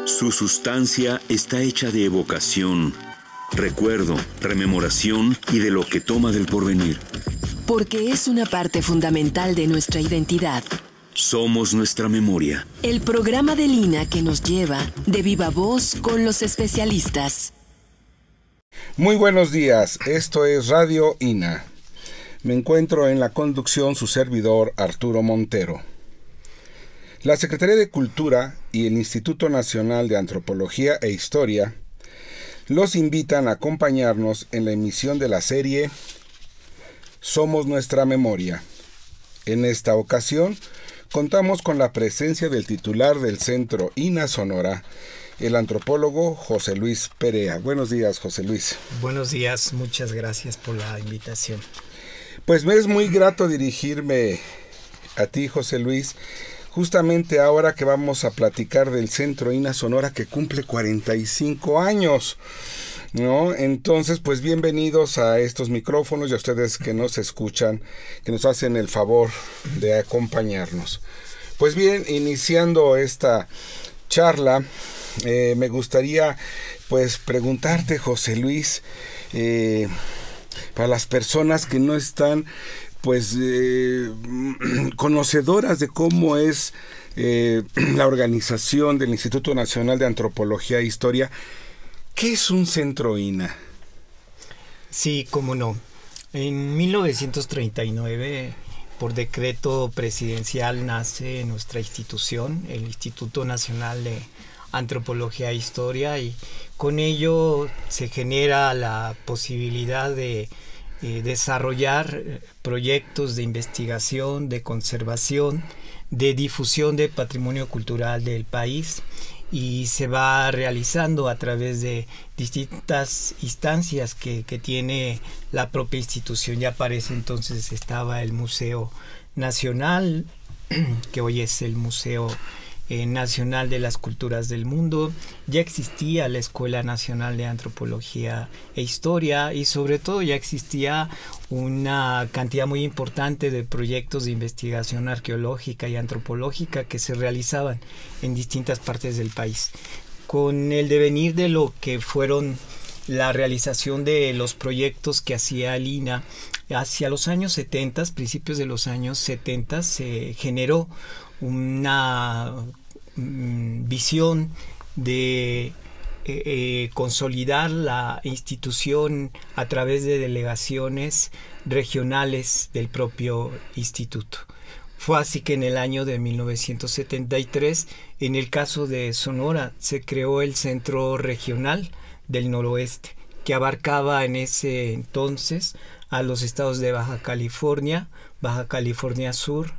Su sustancia está hecha de evocación, recuerdo, rememoración y de lo que toma del porvenir. Porque es una parte fundamental de nuestra identidad. Somos nuestra memoria. El programa del INA que nos lleva de viva voz con los especialistas. Muy buenos días, esto es Radio INA. Me encuentro en la conducción su servidor Arturo Montero. La Secretaría de Cultura y el Instituto Nacional de Antropología e Historia los invitan a acompañarnos en la emisión de la serie Somos nuestra memoria. En esta ocasión contamos con la presencia del titular del Centro INA Sonora, el antropólogo José Luis Perea. Buenos días, José Luis. Buenos días, muchas gracias por la invitación. Pues me es muy grato dirigirme a ti, José Luis, justamente ahora que vamos a platicar del Centro INA Sonora que cumple 45 años, ¿no? Entonces, pues bienvenidos a estos micrófonos y a ustedes que nos escuchan, que nos hacen el favor de acompañarnos. Pues bien, iniciando esta charla, me gustaría pues preguntarte, José Luis, para las personas que no están pues conocedoras de cómo es la organización del Instituto Nacional de Antropología e Historia, ¿qué es un centro INA? Sí, cómo no. En 1939, por decreto presidencial, nace nuestra institución, el Instituto Nacional de Antropología e Historia, y con ello se genera la posibilidad de desarrollar proyectos de investigación, de conservación, de difusión de patrimonio cultural del país, y se va realizando a través de distintas instancias que tiene la propia institución. Ya para ese entonces estaba el Museo Nacional, que hoy es el Museo Nacional de las Culturas del Mundo. Ya existía la Escuela Nacional de Antropología e Historia, y sobre todo ya existía una cantidad muy importante de proyectos de investigación arqueológica y antropológica que se realizaban en distintas partes del país. Con el devenir de lo que fueron la realización de los proyectos que hacía el INA, hacia los años 70, principios de los años 70, se generó una visión de consolidar la institución a través de delegaciones regionales del propio instituto. Fue así que en el año de 1973, en el caso de Sonora, se creó el Centro Regional del Noroeste, que abarcaba en ese entonces a los estados de Baja California Sur,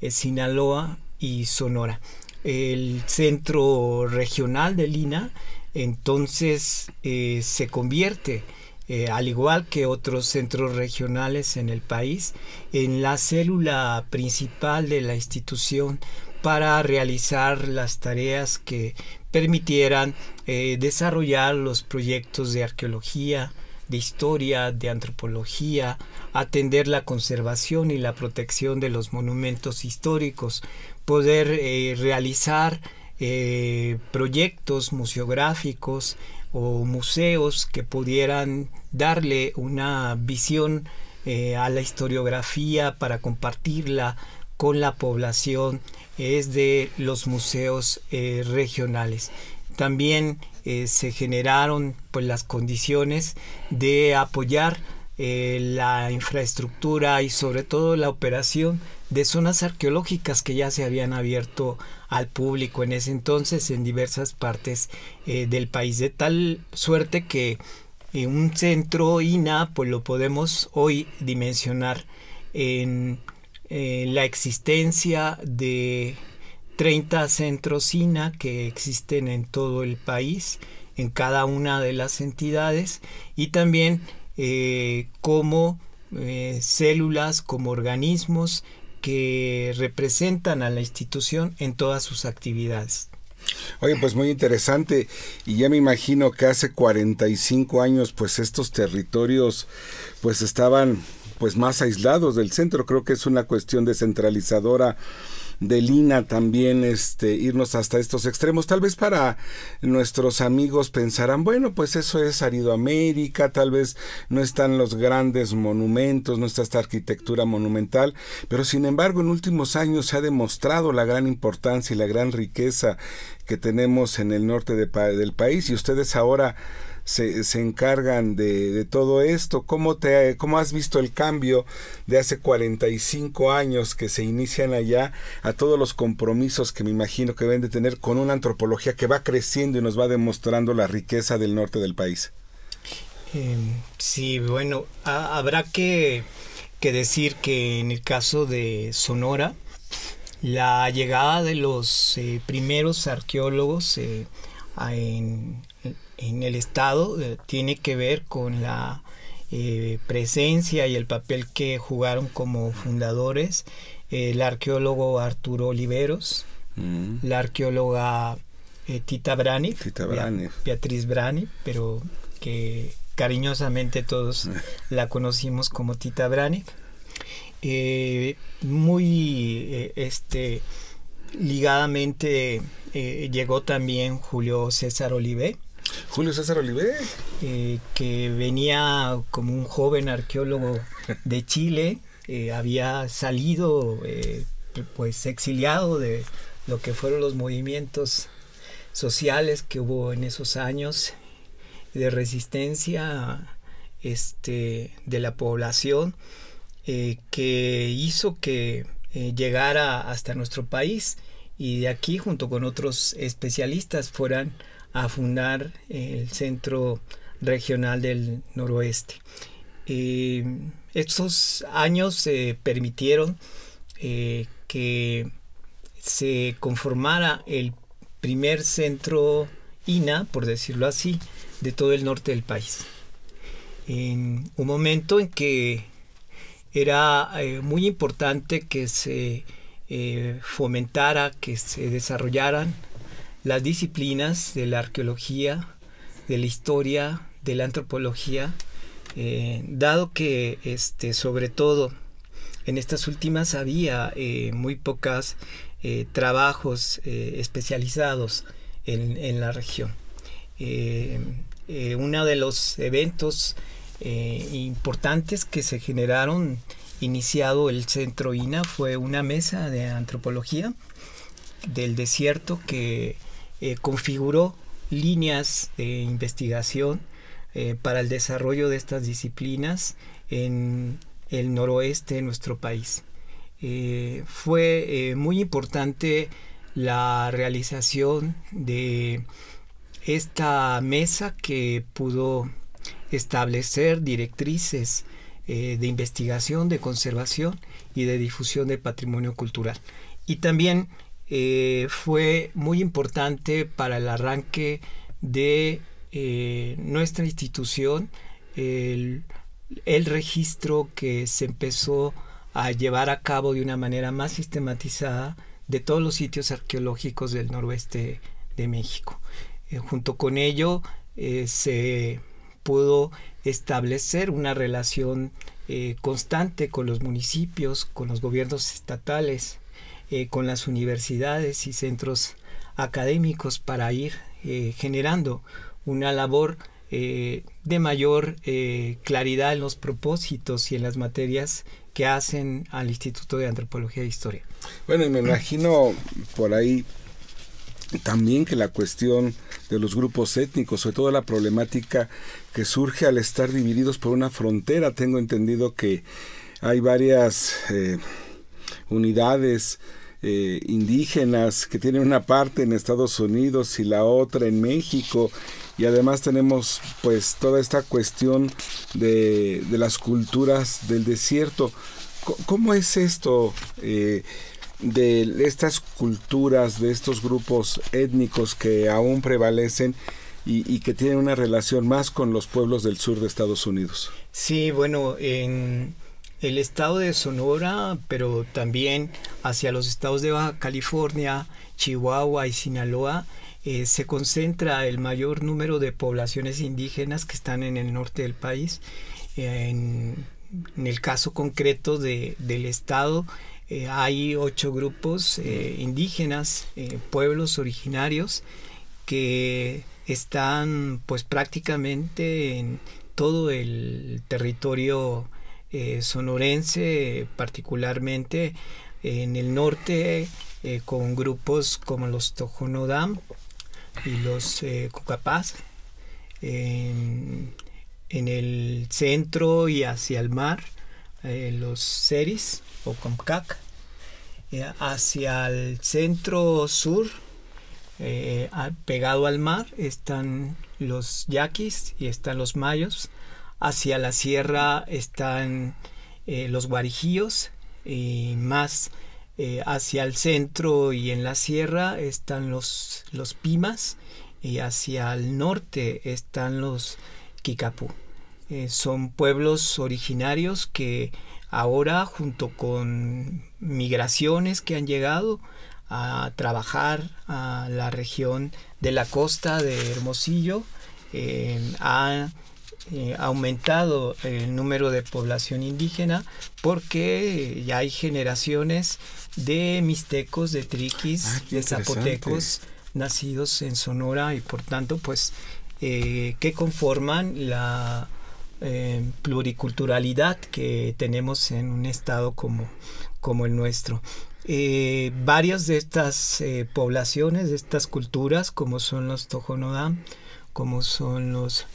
Sinaloa y Sonora. El centro regional del INA entonces se convierte, al igual que otros centros regionales en el país, en la célula principal de la institución para realizar las tareas que permitieran desarrollar los proyectos de arqueología, de historia, de antropología, atender la conservación y la protección de los monumentos históricos, poder realizar proyectos museográficos o museos que pudieran darle una visión a la historiografía para compartirla con la población, es de los museos regionales. También se generaron pues las condiciones de apoyar la infraestructura y sobre todo la operación de zonas arqueológicas que ya se habían abierto al público en ese entonces en diversas partes del país, de tal suerte que un centro INA pues lo podemos hoy dimensionar en la existencia de 30 centros INA que existen en todo el país, en cada una de las entidades, y también como células, como organismos que representan a la institución en todas sus actividades. Oye, pues muy interesante, y ya me imagino que hace 45 años pues estos territorios pues estaban pues más aislados del centro. Creo que es una cuestión descentralizadora del INAH también irnos hasta estos extremos. Tal vez para nuestros amigos pensarán, bueno, pues eso es Aridoamérica, tal vez no están los grandes monumentos, no está esta arquitectura monumental, pero sin embargo en últimos años se ha demostrado la gran importancia y la gran riqueza que tenemos en el norte del país, y ustedes ahora se encargan de todo esto. ¿Cómo has visto el cambio de hace 45 años que se inician allá a todos los compromisos que me imagino que deben de tener con una antropología que va creciendo y nos va demostrando la riqueza del norte del país? Sí, bueno, habrá que decir que en el caso de Sonora, la llegada de los primeros arqueólogos en el estado tiene que ver con la presencia y el papel que jugaron como fundadores el arqueólogo Arturo Oliveros, la arqueóloga Tita Brani, Beatriz Brani, pero que cariñosamente todos la conocimos como Tita Brani. Muy ligadamente llegó también Julio César Olivé. Julio César Olivé, que venía como un joven arqueólogo de Chile, había salido pues exiliado de lo que fueron los movimientos sociales que hubo en esos años de resistencia de la población, que hizo que llegara hasta nuestro país, y de aquí junto con otros especialistas fueran a fundar el Centro Regional del Noroeste. Estos años permitieron que se conformara el primer centro INAH, por decirlo así, de todo el norte del país. En un momento en que era muy importante que se fomentara, que se desarrollaran las disciplinas de la arqueología, de la historia, de la antropología, dado que sobre todo en estas últimas había muy pocos trabajos especializados en la región. Uno de los eventos importantes que se generaron iniciado el Centro INAH fue una mesa de antropología del desierto que configuró líneas de investigación para el desarrollo de estas disciplinas en el noroeste de nuestro país. Fue muy importante la realización de esta mesa, que pudo establecer directrices de investigación, de conservación y de difusión de patrimonio cultural. Y también fue muy importante para el arranque de nuestra institución el registro que se empezó a llevar a cabo de una manera más sistematizada de todos los sitios arqueológicos del noroeste de México. Junto con ello se pudo establecer una relación constante con los municipios, con los gobiernos estatales, con las universidades y centros académicos, para ir generando una labor de mayor claridad en los propósitos y en las materias que hacen al Instituto de Antropología e Historia. Bueno, y me imagino por ahí también que la cuestión de los grupos étnicos, sobre todo la problemática que surge al estar divididos por una frontera. Tengo entendido que hay varias unidades indígenas que tienen una parte en Estados Unidos y la otra en México, y además tenemos pues toda esta cuestión de las culturas del desierto. ¿Cómo es esto de estas culturas, de estos grupos étnicos que aún prevalecen y que tienen una relación más con los pueblos del sur de Estados Unidos? Sí, bueno, en el estado de Sonora, pero también hacia los estados de Baja California, Chihuahua y Sinaloa, se concentra el mayor número de poblaciones indígenas que están en el norte del país. En el caso concreto del estado, Hay 8 grupos indígenas, pueblos originarios, que están pues prácticamente en todo el territorio sonorense, particularmente en el norte, con grupos como los Tojonodam y los Cucapás. En el centro y hacia el mar, los Seris o Comcac. Hacia el centro sur, pegado al mar, están los yaquis y están los mayos. Hacia la sierra están los guarijíos, y más hacia el centro y en la sierra están los pimas, y hacia el norte están los Kikapú. Son pueblos originarios que ahora, junto con migraciones que han llegado a trabajar a la región de la costa de Hermosillo, ha aumentado el número de población indígena, porque ya hay generaciones de mixtecos, de triquis, de zapotecos nacidos en Sonora, y por tanto pues que conforman la pluriculturalidad que tenemos en un estado como el nuestro. Varias de estas poblaciones, de estas culturas, como son los Tojonodam, como son los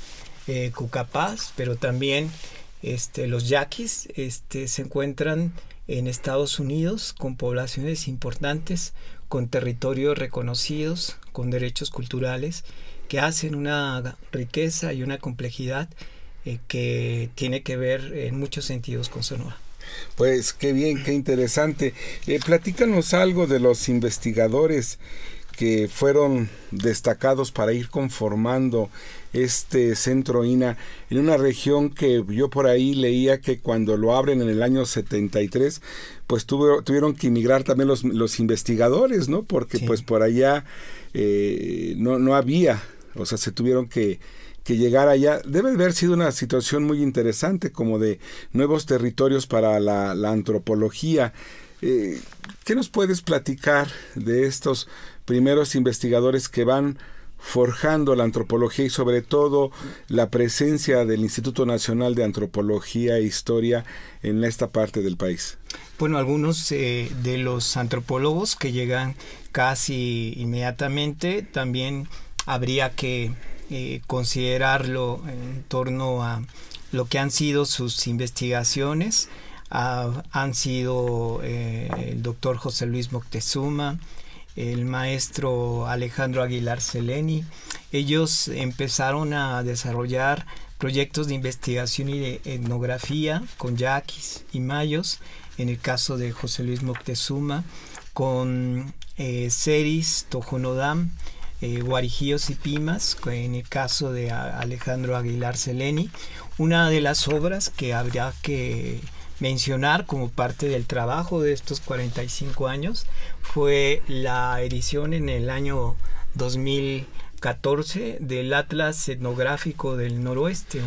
Cucapás, pero también los yaquis, se encuentran en Estados Unidos, con poblaciones importantes, con territorios reconocidos, con derechos culturales, que hacen una riqueza y una complejidad que tiene que ver en muchos sentidos con Sonora. Pues qué bien, qué interesante. Platícanos algo de los investigadores que fueron destacados para ir conformando este centro INAH en una región que yo por ahí leía que cuando lo abren en el año 73, pues tuvieron que emigrar también los investigadores, ¿no? Porque sí, pues por allá no había, o sea, se tuvieron que llegar allá. Debe haber sido una situación muy interesante, como de nuevos territorios para la antropología. ¿Qué nos puedes platicar de estos primeros investigadores que van forjando la antropología y sobre todo la presencia del Instituto Nacional de Antropología e Historia en esta parte del país? Bueno, algunos de los antropólogos que llegan casi inmediatamente, también habría que considerarlo en torno a lo que han sido sus investigaciones. Han sido el doctor José Luis Moctezuma, el maestro Alejandro Aguilar Seleni. Ellos empezaron a desarrollar proyectos de investigación y de etnografía con yaquis y mayos, en el caso de José Luis Moctezuma, con seris, tojonodam, guarijíos y pimas, en el caso de Alejandro Aguilar Seleni. Una de las obras que habría que mencionar como parte del trabajo de estos 45 años fue la edición en el año 2014 del Atlas Etnográfico del Noroeste,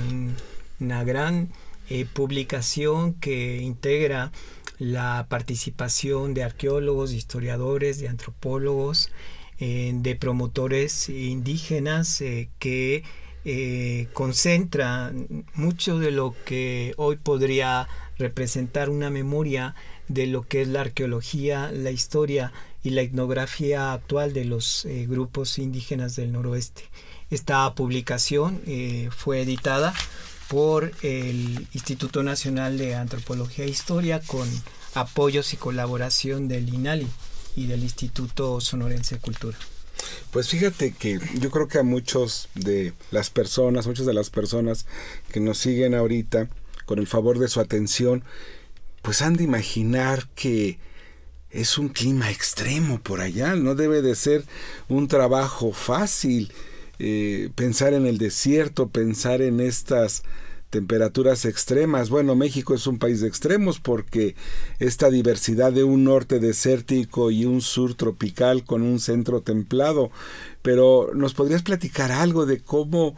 una gran publicación que integra la participación de arqueólogos, de historiadores, de antropólogos, de promotores indígenas, que concentra mucho de lo que hoy podría representar una memoria de lo que es la arqueología, la historia y la etnografía actual de los grupos indígenas del noroeste. Esta publicación fue editada por el Instituto Nacional de Antropología e Historia, con apoyos y colaboración del INALI y del Instituto Sonorense de Cultura. Pues fíjate que yo creo que a muchas de las personas que nos siguen ahorita, con el favor de su atención, pues han de imaginar que es un clima extremo por allá. No debe de ser un trabajo fácil pensar en el desierto, pensar en estas temperaturas extremas. Bueno, México es un país de extremos porque esta diversidad de un norte desértico y un sur tropical con un centro templado. Pero ¿nos podrías platicar algo de cómo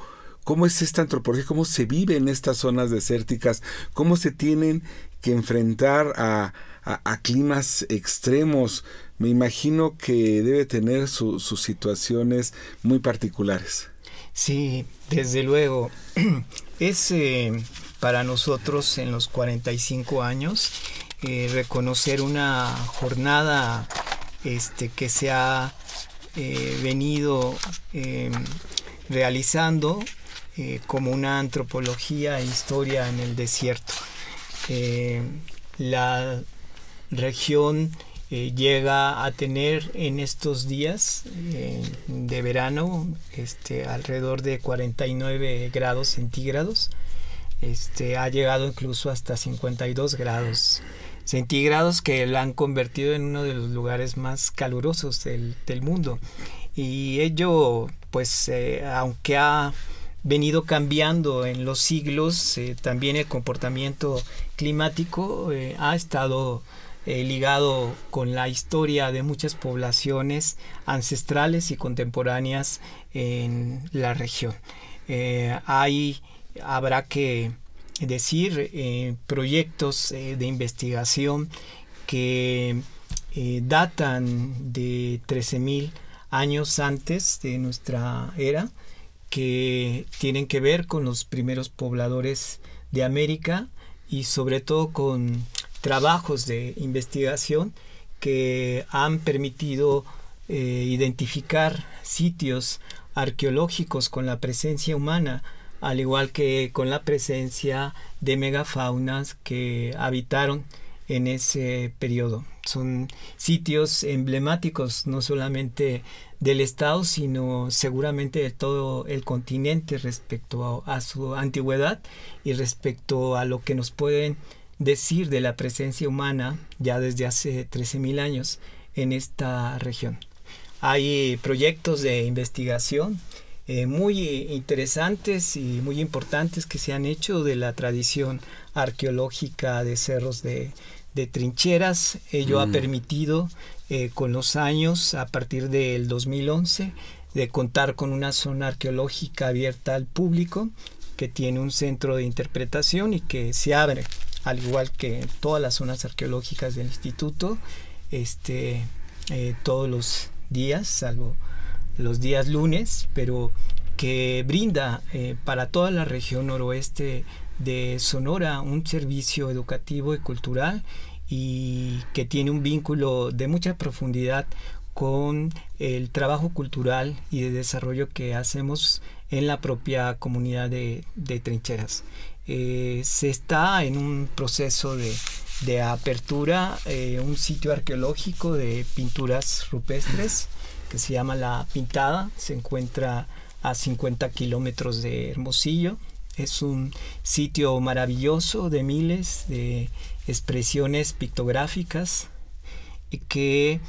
es esta antropología, cómo se vive en estas zonas desérticas, cómo se tienen enfrentar a climas extremos. Me imagino que debe tener sus situaciones muy particulares. Sí, desde luego. Es para nosotros en los 45 años reconocer una jornada que se ha venido realizando como una antropología e historia en el desierto. La región llega a tener en estos días de verano alrededor de 49 grados centígrados. Ha llegado incluso hasta 52 grados centígrados, que la han convertido en uno de los lugares más calurosos del mundo. Y ello, pues, aunque ha venido cambiando en los siglos, también el comportamiento climático ha estado ligado con la historia de muchas poblaciones ancestrales y contemporáneas en la región. Habrá que decir proyectos de investigación que datan de 13,000 años antes de nuestra era, que tienen que ver con los primeros pobladores de América y sobre todo con trabajos de investigación que han permitido identificar sitios arqueológicos con la presencia humana, al igual que con la presencia de megafaunas que habitaron en ese periodo. Son sitios emblemáticos no solamente del estado, sino seguramente de todo el continente respecto a su antigüedad y respecto a lo que nos pueden decir de la presencia humana ya desde hace 13,000 años en esta región. Hay proyectos de investigación muy interesantes y muy importantes que se han hecho de la tradición arqueológica de cerros de trincheras. Ello ha permitido con los años, a partir del 2011, de contar con una zona arqueológica abierta al público, que tiene un centro de interpretación y que se abre, al igual que todas las zonas arqueológicas del instituto, todos los días, salvo los días lunes, pero que brinda para toda la región noroeste de Sonora un servicio educativo y cultural, y que tiene un vínculo de mucha profundidad con el trabajo cultural y de desarrollo que hacemos en la propia comunidad de trincheras. Se está en un proceso de apertura, un sitio arqueológico de pinturas rupestres que se llama La Pintada. Se encuentra a 50 kilómetros de Hermosillo. Es un sitio maravilloso de miles de expresiones pictográficas que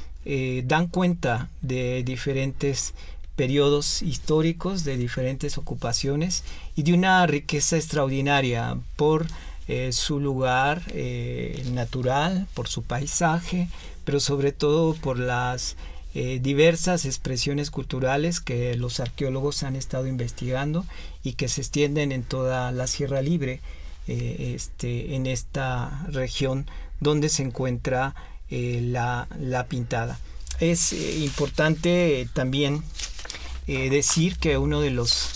dan cuenta de diferentes periodos históricos, de diferentes ocupaciones y de una riqueza extraordinaria por su lugar natural, por su paisaje, pero sobre todo por las diversas expresiones culturales que los arqueólogos han estado investigando y que se extienden en toda la Sierra Libre, en esta región donde se encuentra la Pintada. Es importante también decir que uno de los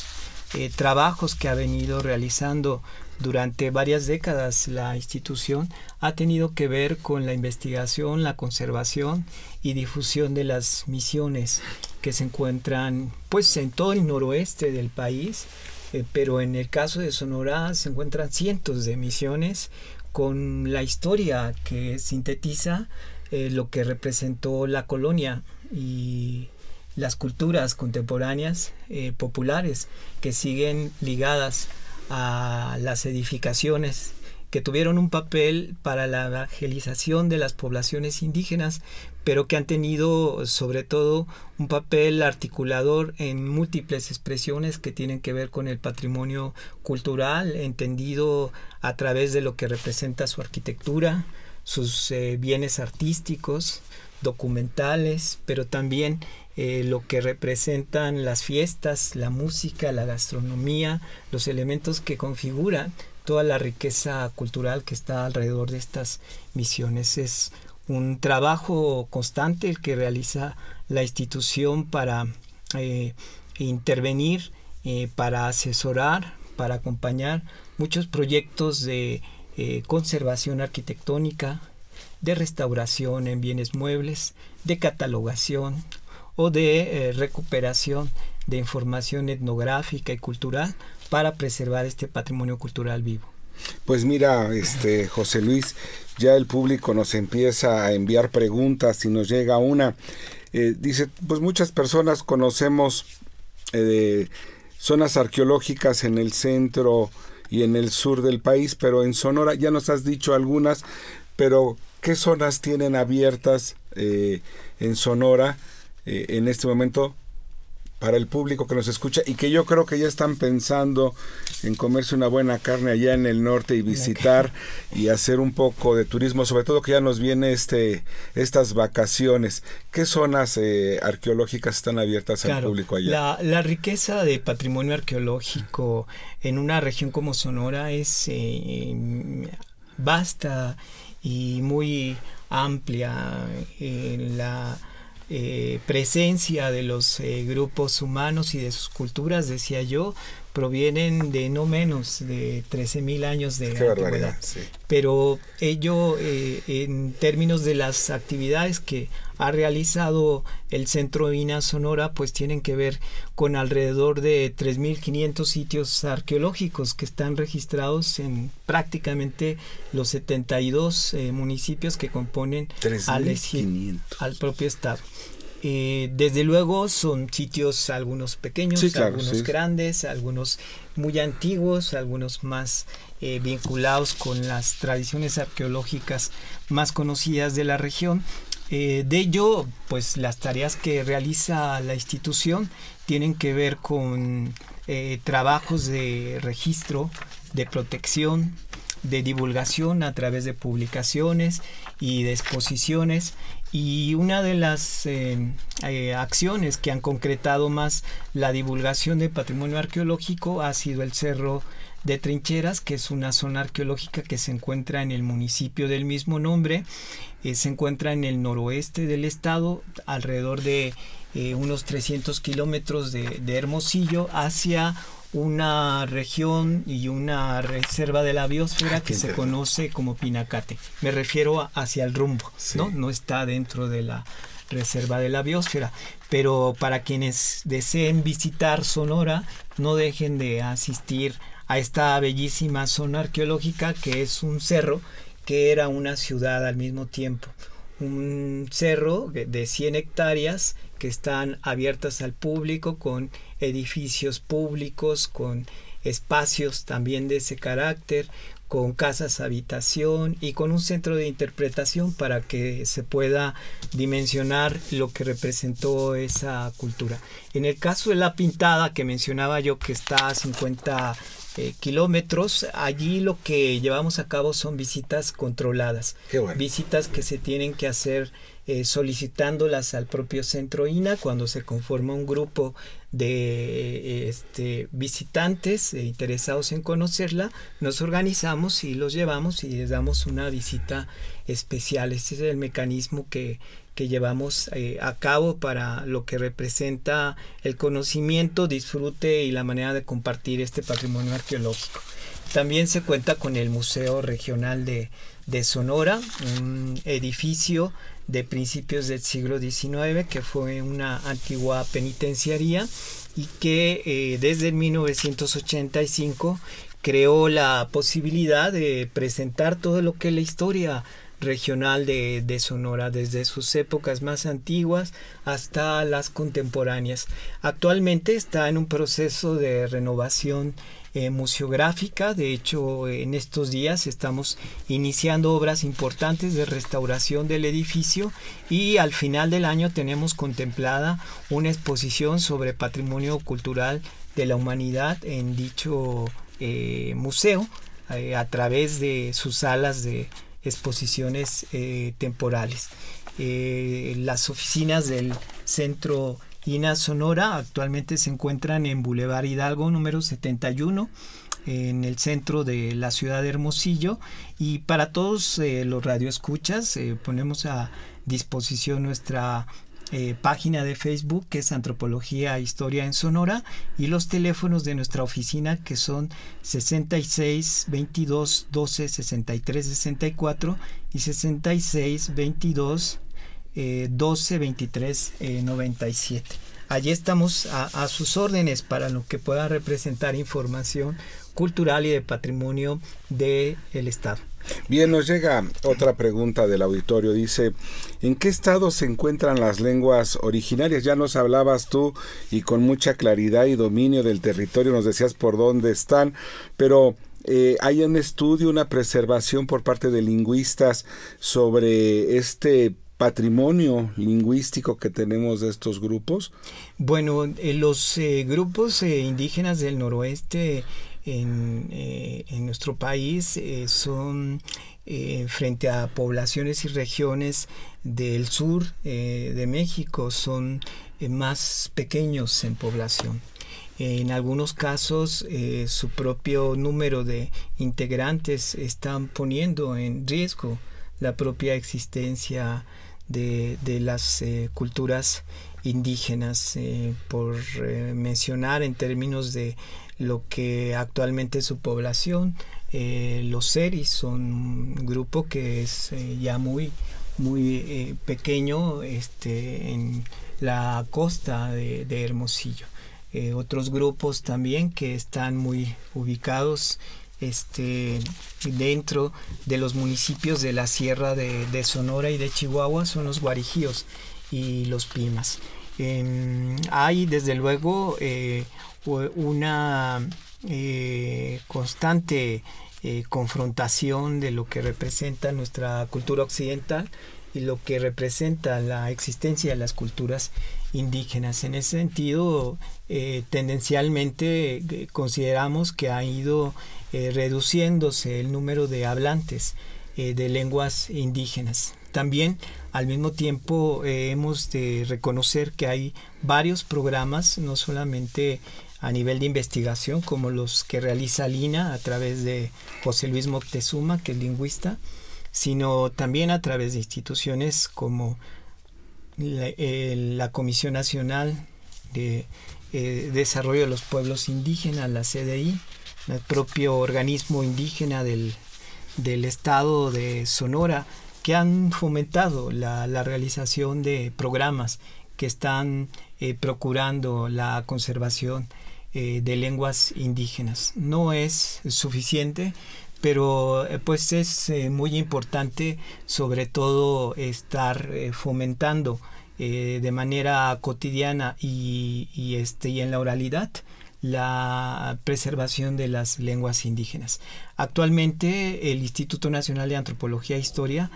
trabajos que ha venido realizando durante varias décadas la institución ha tenido que ver con la investigación, la conservación y difusión de las misiones que se encuentran pues en todo el noroeste del país, pero en el caso de Sonora se encuentran cientos de misiones con la historia que sintetiza lo que representó la colonia y las culturas contemporáneas populares que siguen ligadas a las edificaciones, que tuvieron un papel para la evangelización de las poblaciones indígenas, pero que han tenido sobre todo un papel articulador en múltiples expresiones que tienen que ver con el patrimonio cultural, entendido a través de lo que representa su arquitectura, sus bienes artísticos, documentales, pero también lo que representan las fiestas, la música, la gastronomía, los elementos que configuran toda la riqueza cultural que está alrededor de estas misiones. Es un trabajo constante el que realiza la institución para intervenir, para asesorar, para acompañar muchos proyectos de conservación arquitectónica, de restauración en bienes muebles, de catalogación o de recuperación de información etnográfica y cultural para preservar este patrimonio cultural vivo. Pues mira, José Luis, ya el público nos empieza a enviar preguntas y nos llega una. Dice, pues muchas personas conocemos zonas arqueológicas en el centro y en el sur del país, pero en Sonora ya nos has dicho algunas, pero ¿qué zonas tienen abiertas en Sonora en este momento para el público que nos escucha y que yo creo que ya están pensando en comerse una buena carne allá en el norte y visitar y hacer un poco de turismo, sobre todo que ya nos viene estas vacaciones? ¿Qué zonas arqueológicas están abiertas al público allá? La riqueza de patrimonio arqueológico en una región como Sonora es vasta y muy amplia. La presencia de los grupos humanos y de sus culturas, decía yo, provienen de no menos de 13,000 años de antigüedad. Sí. Pero ello, en términos de las actividades que ha realizado el Centro INA Sonora, pues tienen que ver con alrededor de 3,500 sitios arqueológicos que están registrados en prácticamente los 72 municipios que componen al propio estado. Desde luego son sitios, algunos pequeños, sí, claro, algunos grandes, algunos muy antiguos, algunos más vinculados con las tradiciones arqueológicas más conocidas de la región. De ello, pues las tareas que realiza la institución tienen que ver con trabajos de registro, de protección, de divulgación a través de publicaciones y de exposiciones. Y una de las acciones que han concretado más la divulgación del patrimonio arqueológico ha sido el Cerro de Trincheras, que es una zona arqueológica que se encuentra en el municipio del mismo nombre. Se encuentra en el noroeste del estado, alrededor de unos 300 kilómetros de Hermosillo, hacia una región y una reserva de la biosfera que se conoce como Pinacate. Me refiero hacia el rumbo, sí. No está dentro de la reserva de la biosfera, pero para quienes deseen visitar Sonora, no dejen de asistir a esta bellísima zona arqueológica, que es un cerro que era una ciudad al mismo tiempo. Un cerro de 100 hectáreas que están abiertas al público, con edificios públicos, con espacios también de ese carácter, con casas habitación y con un centro de interpretación para que se pueda dimensionar lo que representó esa cultura. En el caso de La Pintada, que mencionaba yo, que está a 50 kilómetros, allí lo que llevamos a cabo son visitas controladas. Qué bueno. Visitas que se tienen que hacer solicitándolas al propio Centro INA. Cuando se conforma un grupo de visitantes interesados en conocerla, nos organizamos y los llevamos y les damos una visita especial. Este es el mecanismo que llevamos a cabo para lo que representa el conocimiento, disfrute y la manera de compartir este patrimonio arqueológico. También se cuenta con el Museo Regional de Sonora, un edificio de principios del siglo XIX que fue una antigua penitenciaría y que desde 1985 creó la posibilidad de presentar todo lo que es la historia regional de Sonora, desde sus épocas más antiguas hasta las contemporáneas. Actualmente está en un proceso de renovación museográfica. De hecho, en estos días estamos iniciando obras importantes de restauración del edificio y al final del año tenemos contemplada una exposición sobre patrimonio cultural de la humanidad en dicho museo a través de sus salas de exposiciones temporales. Las oficinas del Centro INA Sonora actualmente se encuentran en Boulevard Hidalgo número 71, en el centro de la ciudad de Hermosillo, y para todos los radioescuchas ponemos a disposición nuestra página de Facebook, que es Antropología e Historia en Sonora, y los teléfonos de nuestra oficina, que son 66 22 12 63 64 y 66 22 12 23 97. Allí estamos a sus órdenes para lo que pueda representar información cultural y de patrimonio del Estado. Bien, nos llega otra pregunta del auditorio. Dice, ¿en qué estado se encuentran las lenguas originarias? Ya nos hablabas tú y con mucha claridad y dominio del territorio nos decías por dónde están, pero ¿hay un estudio, una preservación por parte de lingüistas sobre este patrimonio lingüístico que tenemos de estos grupos? Bueno, los grupos indígenas del noroeste en nuestro país son frente a poblaciones y regiones del sur de México, son más pequeños en población. En algunos casos su propio número de integrantes están poniendo en riesgo la propia existencia de las culturas indígenas, por mencionar en términos de lo que actualmente es su población. Los seris son un grupo que es ya muy pequeño en la costa de Hermosillo. Otros grupos también que están muy ubicados dentro de los municipios de la Sierra de Sonora y de Chihuahua son los guarijíos y los pimas. Hay desde luego una constante confrontación de lo que representa nuestra cultura occidental y lo que representa la existencia de las culturas indígenas. En ese sentido, tendencialmente consideramos que ha ido reduciéndose el número de hablantes de lenguas indígenas. También, al mismo tiempo, hemos de reconocer que hay varios programas, no solamente a nivel de investigación, como los que realiza Lina a través de José Luis Moctezuma, que es lingüista, sino también a través de instituciones como la Comisión Nacional de Desarrollo de los Pueblos Indígenas, la CDI, el propio organismo indígena del estado de Sonora, que han fomentado la realización de programas que están procurando la conservación de lenguas indígenas. No es suficiente, pero pues es muy importante, sobre todo, estar fomentando de manera cotidiana y en la oralidad la preservación de las lenguas indígenas. Actualmente el Instituto Nacional de Antropología e Historia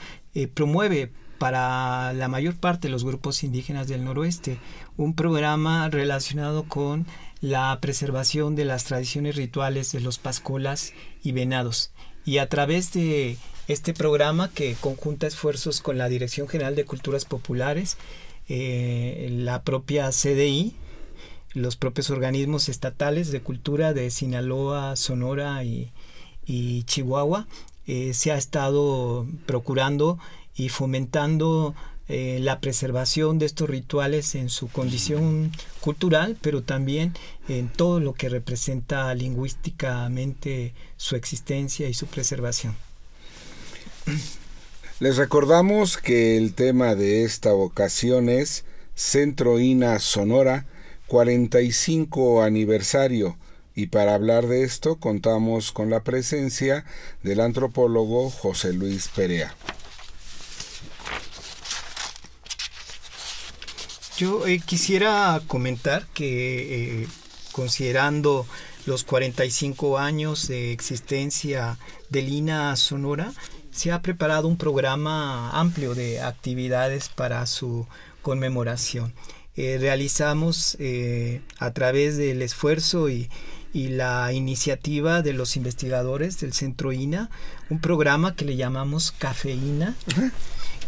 promueve para la mayor parte de los grupos indígenas del noroeste un programa relacionado con la preservación de las tradiciones rituales de los pascolas y venados. Y a través de este programa, que conjunta esfuerzos con la Dirección General de Culturas Populares, la propia CDI, los propios organismos estatales de cultura de Sinaloa, Sonora y Chihuahua, se ha estado procurando y fomentando la preservación de estos rituales en su condición cultural, pero también en todo lo que representa lingüísticamente su existencia y su preservación. Les recordamos que el tema de esta ocasión es Centro INA Sonora, 45 aniversario, y para hablar de esto contamos con la presencia del antropólogo José Luis Perea. Yo quisiera comentar que considerando los 45 años de existencia del INA Sonora, se ha preparado un programa amplio de actividades para su conmemoración. Realizamos a través del esfuerzo y y la iniciativa de los investigadores del Centro INA, un programa que le llamamos Cafeína,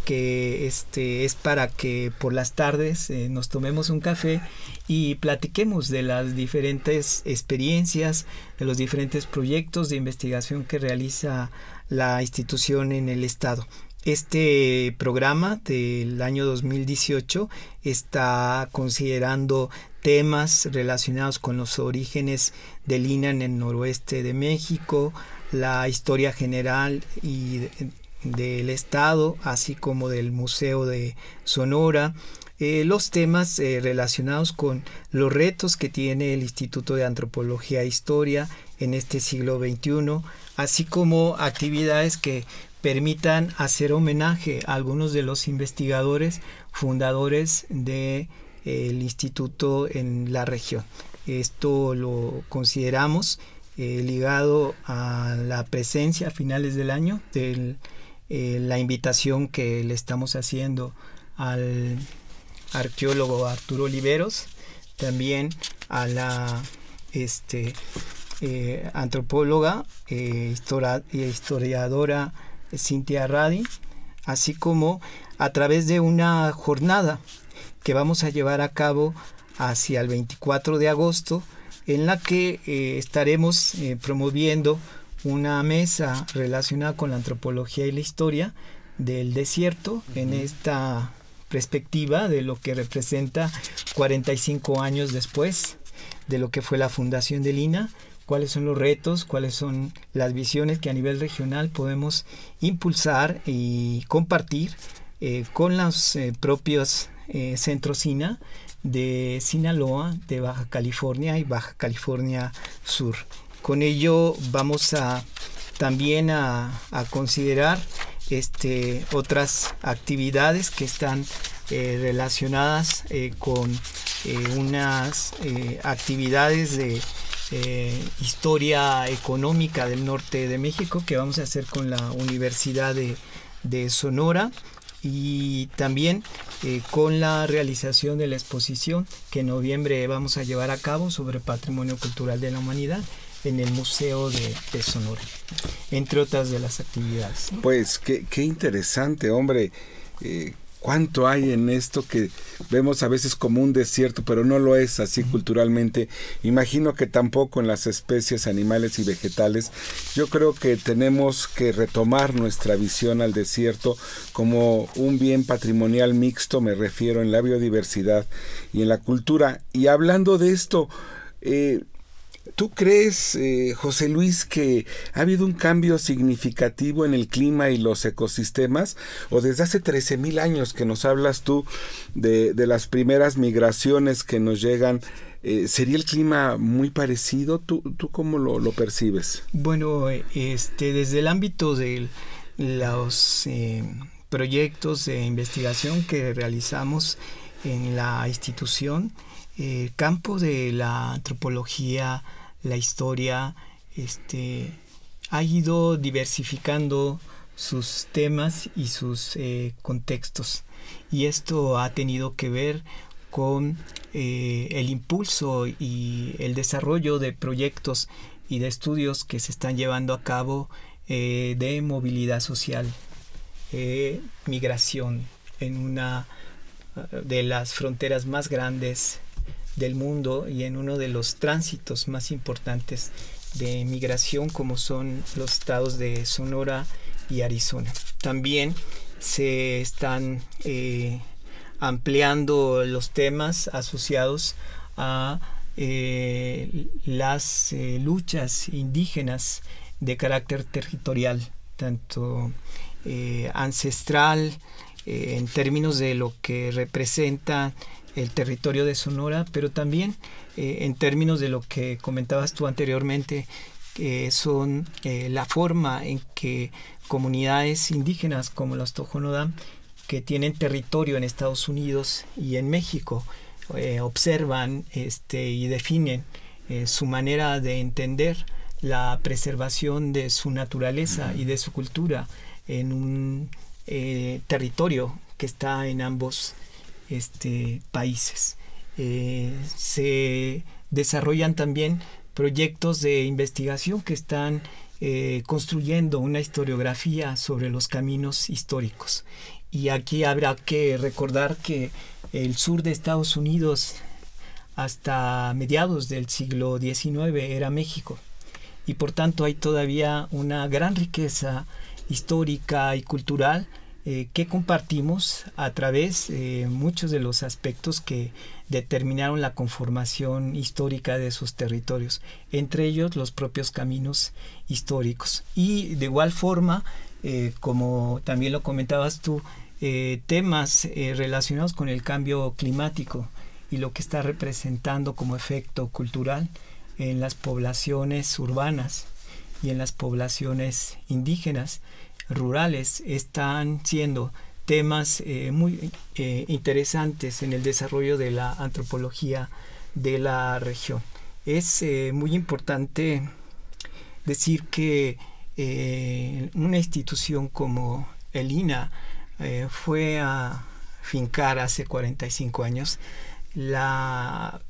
que es para que por las tardes nos tomemos un café y platiquemos de las diferentes experiencias, de los diferentes proyectos de investigación que realiza la institución en el estado. Este programa del año 2018 está considerando temas relacionados con los orígenes del INA en el noroeste de México, la historia general y del estado, así como del Museo de Sonora, los temas relacionados con los retos que tiene el Instituto de Antropología e Historia en este siglo XXI, así como actividades que permitan hacer homenaje a algunos de los investigadores fundadores del instituto en la región. Esto lo consideramos ligado a la presencia a finales del año de la invitación que le estamos haciendo al arqueólogo Arturo Oliveros, también a la antropóloga historiadora Cintia Radi, así como a través de una jornada que vamos a llevar a cabo hacia el 24 de agosto, en la que estaremos promoviendo una mesa relacionada con la antropología y la historia del desierto, en esta perspectiva de lo que representa 45 años después de lo que fue la fundación del INA, cuáles son los retos, cuáles son las visiones que a nivel regional podemos impulsar y compartir con los propios centros INA de Sinaloa, de Baja California y Baja California Sur. Con ello vamos también a considerar otras actividades que están relacionadas con unas actividades de historia económica del norte de México que vamos a hacer con la Universidad de Sonora, y también con la realización de la exposición que en noviembre vamos a llevar a cabo sobre patrimonio cultural de la humanidad en el Museo de Sonora, entre otras de las actividades. Pues qué interesante, hombre. Cuánto hay en esto que vemos a veces como un desierto, pero no lo es así culturalmente. Imagino que tampoco en las especies animales y vegetales. Yo creo que tenemos que retomar nuestra visión al desierto como un bien patrimonial mixto, me refiero, en la biodiversidad y en la cultura. Y hablando de esto, ¿tú crees, José Luis, que ha habido un cambio significativo en el clima y los ecosistemas? ¿O desde hace 13,000 años que nos hablas tú de las primeras migraciones que nos llegan, sería el clima muy parecido? ¿Tú cómo lo percibes? Bueno, desde el ámbito de los proyectos de investigación que realizamos en la institución, el campo de la antropología, la historia, ha ido diversificando sus temas y sus contextos, y esto ha tenido que ver con el impulso y el desarrollo de proyectos y de estudios que se están llevando a cabo de movilidad social, migración en una de las fronteras más grandes del mundo y en uno de los tránsitos más importantes de migración, como son los estados de Sonora y Arizona. También se están ampliando los temas asociados a las luchas indígenas de carácter territorial, tanto ancestral, en términos de lo que representa el territorio de Sonora, pero también en términos de lo que comentabas tú anteriormente, que son la forma en que comunidades indígenas como los Tojonodam, que tienen territorio en Estados Unidos y en México, observan y definen su manera de entender la preservación de su naturaleza y de su cultura en un territorio que está en ambos países. Se desarrollan también proyectos de investigación que están construyendo una historiografía sobre los caminos históricos. Y aquí habrá que recordar que el sur de Estados Unidos hasta mediados del siglo XIX era México, y por tanto hay todavía una gran riqueza histórica y cultural que compartimos a través de muchos de los aspectos que determinaron la conformación histórica de esos territorios, entre ellos los propios caminos históricos. Y de igual forma, como también lo comentabas tú, temas relacionados con el cambio climático y lo que está representando como efecto cultural en las poblaciones urbanas y en las poblaciones indígenas, rurales, están siendo temas muy interesantes en el desarrollo de la antropología de la región. Es muy importante decir que una institución como el INA fue a fincar hace 45 años la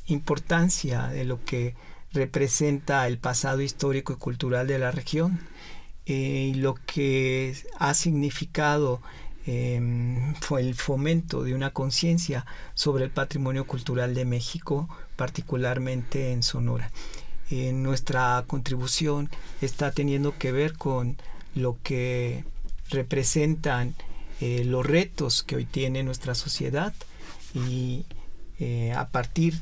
importancia de lo que representa el pasado histórico y cultural de la región, y lo que ha significado fue el fomento de una conciencia sobre el patrimonio cultural de México, particularmente en Sonora. Nuestra contribución está teniendo que ver con lo que representan los retos que hoy tiene nuestra sociedad, y a partir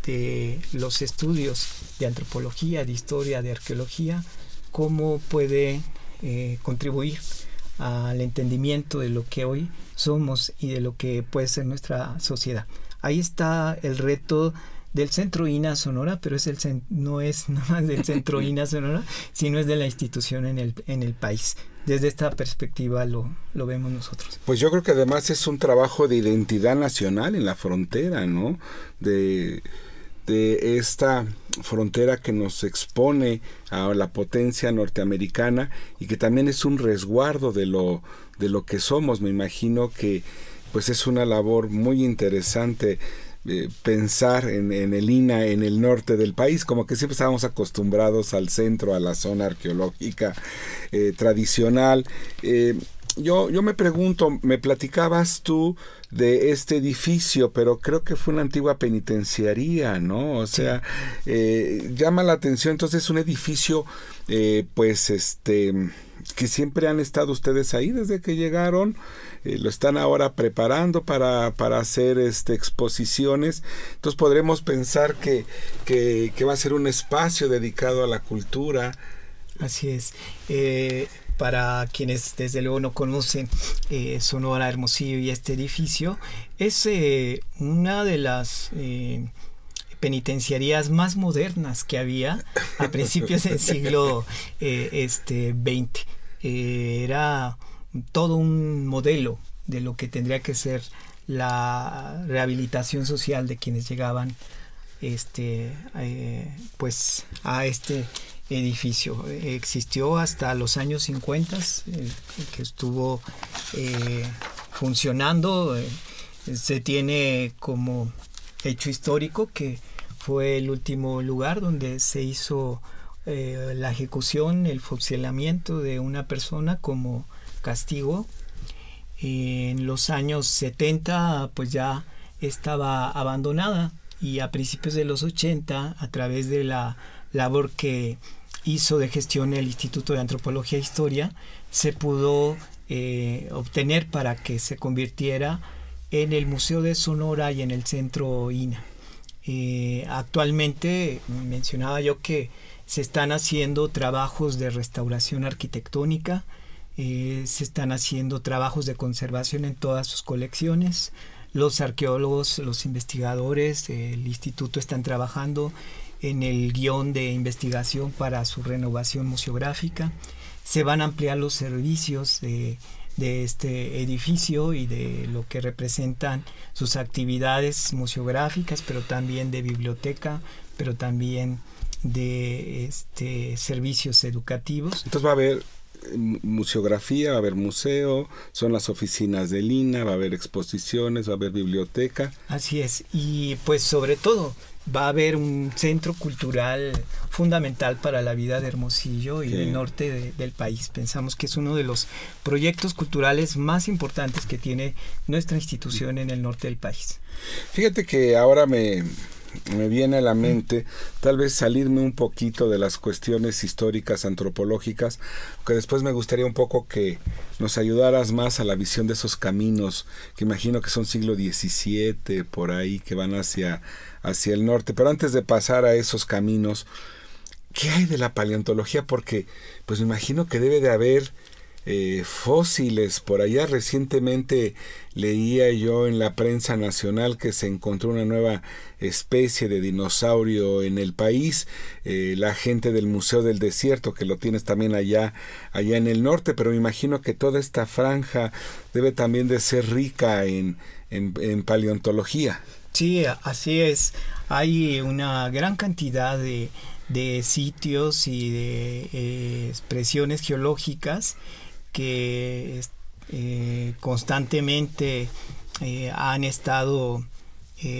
de los estudios de antropología, de historia, de arqueología, cómo puede contribuir al entendimiento de lo que hoy somos y de lo que puede ser nuestra sociedad. Ahí está el reto del Centro INA Sonora, pero no es nada más del Centro INA Sonora, sino es de la institución en el país. Desde esta perspectiva lo vemos nosotros. Pues yo creo que además es un trabajo de identidad nacional en la frontera, ¿no? De esta frontera que nos expone a la potencia norteamericana, y que también es un resguardo de lo que somos. Me imagino que pues es una labor muy interesante pensar en el INA en el norte del país, como que siempre estábamos acostumbrados al centro, a la zona arqueológica tradicional. Yo me pregunto, me platicabas tú de este edificio, pero creo que fue una antigua penitenciaría, ¿no? O sea, llama la atención. Entonces, un edificio, que siempre han estado ustedes ahí desde que llegaron, lo están ahora preparando para hacer exposiciones. Entonces, podremos pensar que va a ser un espacio dedicado a la cultura. Así es. Para quienes desde luego no conocen Sonora, Hermosillo y este edificio, es una de las penitenciarías más modernas que había a principios del siglo XX. Era todo un modelo de lo que tendría que ser la rehabilitación social de quienes llegaban pues a este edificio. Existió hasta los años 50, que estuvo funcionando. Se tiene como hecho histórico que fue el último lugar donde se hizo la ejecución, el fusilamiento de una persona como castigo. En los años 70 pues ya estaba abandonada, y a principios de los 80, a través de la labor que hizo de gestión el Instituto de Antropología e Historia, se pudo obtener para que se convirtiera en el Museo de Sonora y en el Centro INA. Actualmente mencionaba yo que se están haciendo trabajos de restauración arquitectónica, se están haciendo trabajos de conservación en todas sus colecciones. Los arqueólogos, los investigadores del instituto están trabajando en el guión de investigación para su renovación museográfica. Se van a ampliar los servicios de este edificio y de lo que representan sus actividades museográficas, pero también de biblioteca, pero también de servicios educativos. Entonces va a haber museografía, va a haber museo, son las oficinas del INA, va a haber exposiciones, va a haber biblioteca. Así es, y pues sobre todo va a haber un centro cultural fundamental para la vida de Hermosillo y del norte del país. Pensamos que es uno de los proyectos culturales más importantes que tiene nuestra institución en el norte del país. Fíjate que ahora me viene a la mente tal vez salirme un poquito de las cuestiones históricas, antropológicas, que después me gustaría un poco que nos ayudaras más a la visión de esos caminos, que imagino que son siglo XVII, por ahí, que van hacia el norte. Pero antes de pasar a esos caminos, ¿qué hay de la paleontología? Porque pues me imagino que debe de haber fósiles por allá. Recientemente leía yo en la prensa nacional que se encontró una nueva especie de dinosaurio en el país. La gente del Museo del Desierto, que lo tienes también allá en el norte, pero me imagino que toda esta franja debe también de ser rica en paleontología. Sí, así es. Hay una gran cantidad de sitios y de expresiones geológicas que constantemente han estado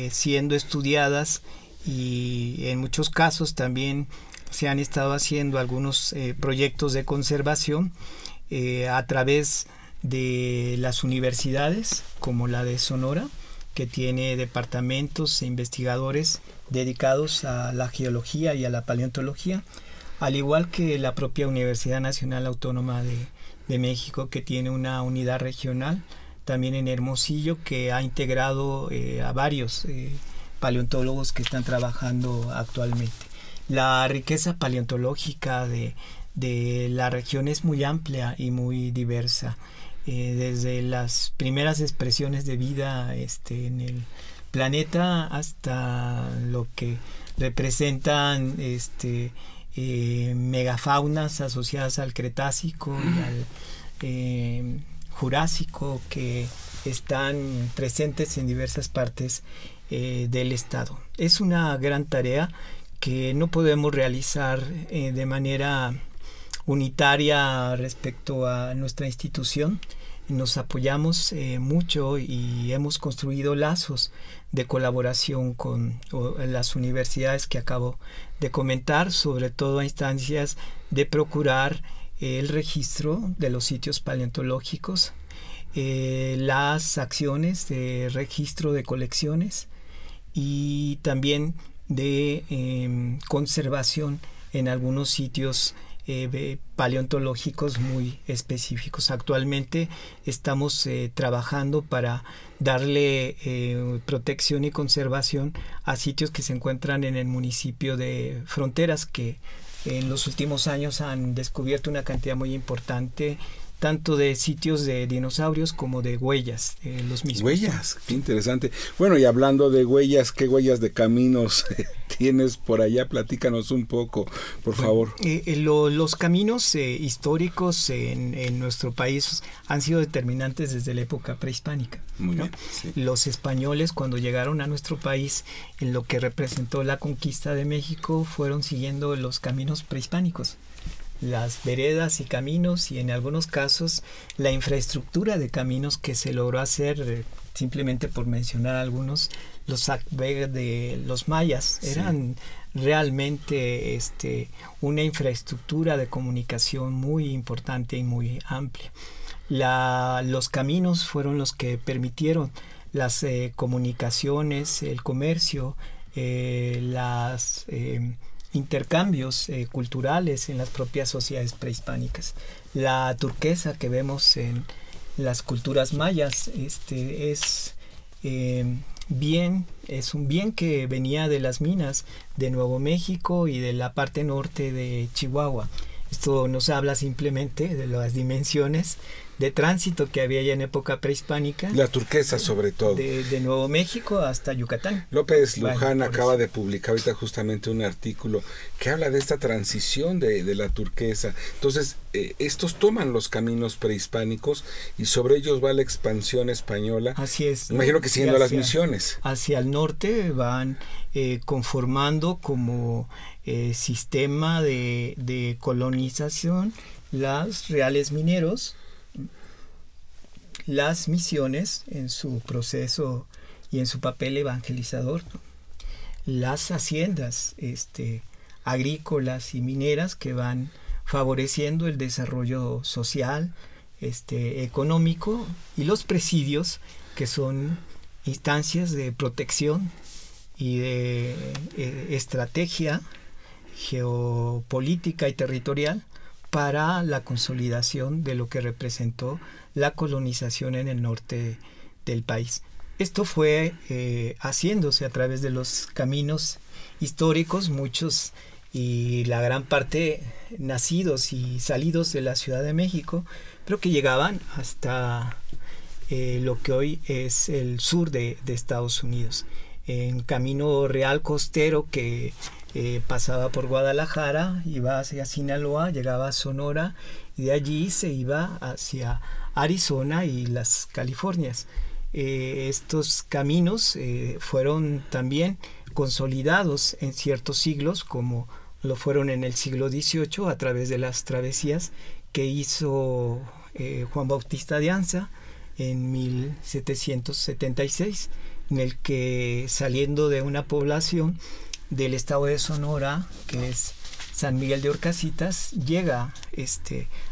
siendo estudiadas, y en muchos casos también se han estado haciendo algunos proyectos de conservación a través de las universidades, como la de Sonora, que tiene departamentos e investigadores dedicados a la geología y a la paleontología, al igual que la propia Universidad Nacional Autónoma de México, que tiene una unidad regional también en Hermosillo, que ha integrado a varios paleontólogos que están trabajando actualmente. La riqueza paleontológica de la región es muy amplia y muy diversa. Desde las primeras expresiones de vida en el planeta hasta lo que representan megafaunas asociadas al Cretácico y al Jurásico, que están presentes en diversas partes del estado. Es una gran tarea que no podemos realizar de manera unitaria respecto a nuestra institución. Nos apoyamos mucho y hemos construido lazos de colaboración con las universidades que acabo de comentar, sobre todo a instancias de procurar el registro de los sitios paleontológicos, las acciones de registro de colecciones y también de conservación en algunos sitios paleontológicos muy específicos. Actualmente estamos trabajando para darle protección y conservación a sitios que se encuentran en el municipio de Fronteras, que en los últimos años han descubierto una cantidad muy importante tanto de sitios de dinosaurios como de huellas, los mismos. Huellas, qué interesante. Bueno, y hablando de huellas, ¿qué huellas de caminos tienes por allá? Platícanos un poco, por favor. Los caminos históricos en nuestro país han sido determinantes desde la época prehispánica. Muy ¿no? bien, sí. Los españoles, cuando llegaron a nuestro país, en lo que representó la conquista de México, fueron siguiendo los caminos prehispánicos, las veredas y caminos, y en algunos casos la infraestructura de caminos que se logró hacer, simplemente por mencionar algunos, los Acbeg de los mayas. Sí. Eran realmente una infraestructura de comunicación muy importante y muy amplia. Los caminos fueron los que permitieron las comunicaciones, el comercio, las intercambios culturales en las propias sociedades prehispánicas. La turquesa que vemos en las culturas mayas es un bien que venía de las minas de Nuevo México y de la parte norte de Chihuahua. Esto nos habla simplemente de las dimensiones de tránsito que había ya en época prehispánica. La turquesa, sobre todo. De Nuevo México hasta Yucatán. López Luján acaba de publicar ahorita justamente un artículo que habla de esta transición de la turquesa. Entonces, estos toman los caminos prehispánicos y sobre ellos va la expansión española. Así es. Imagino que siguiendo las misiones. Hacia el norte van conformando como sistema de colonización las reales mineros, las misiones en su proceso y en su papel evangelizador, ¿no? las haciendas agrícolas y mineras que van favoreciendo el desarrollo social, económico, y los presidios, que son instancias de protección y de estrategia geopolítica y territorial para la consolidación de lo que representó la colonización en el norte del país. Esto fue haciéndose a través de los caminos históricos, muchos y la gran parte nacidos y salidos de la Ciudad de México, pero que llegaban hasta lo que hoy es el sur de Estados Unidos. En camino real costero que pasaba por Guadalajara, iba hacia Sinaloa, llegaba a Sonora, y de allí se iba hacia Arizona y las Californias. Estos caminos fueron también consolidados en ciertos siglos, como lo fueron en el siglo XVIII, a través de las travesías que hizo Juan Bautista de Anza en 1776, en el que, saliendo de una población del estado de Sonora, que es San Miguel de Orcasitas, llega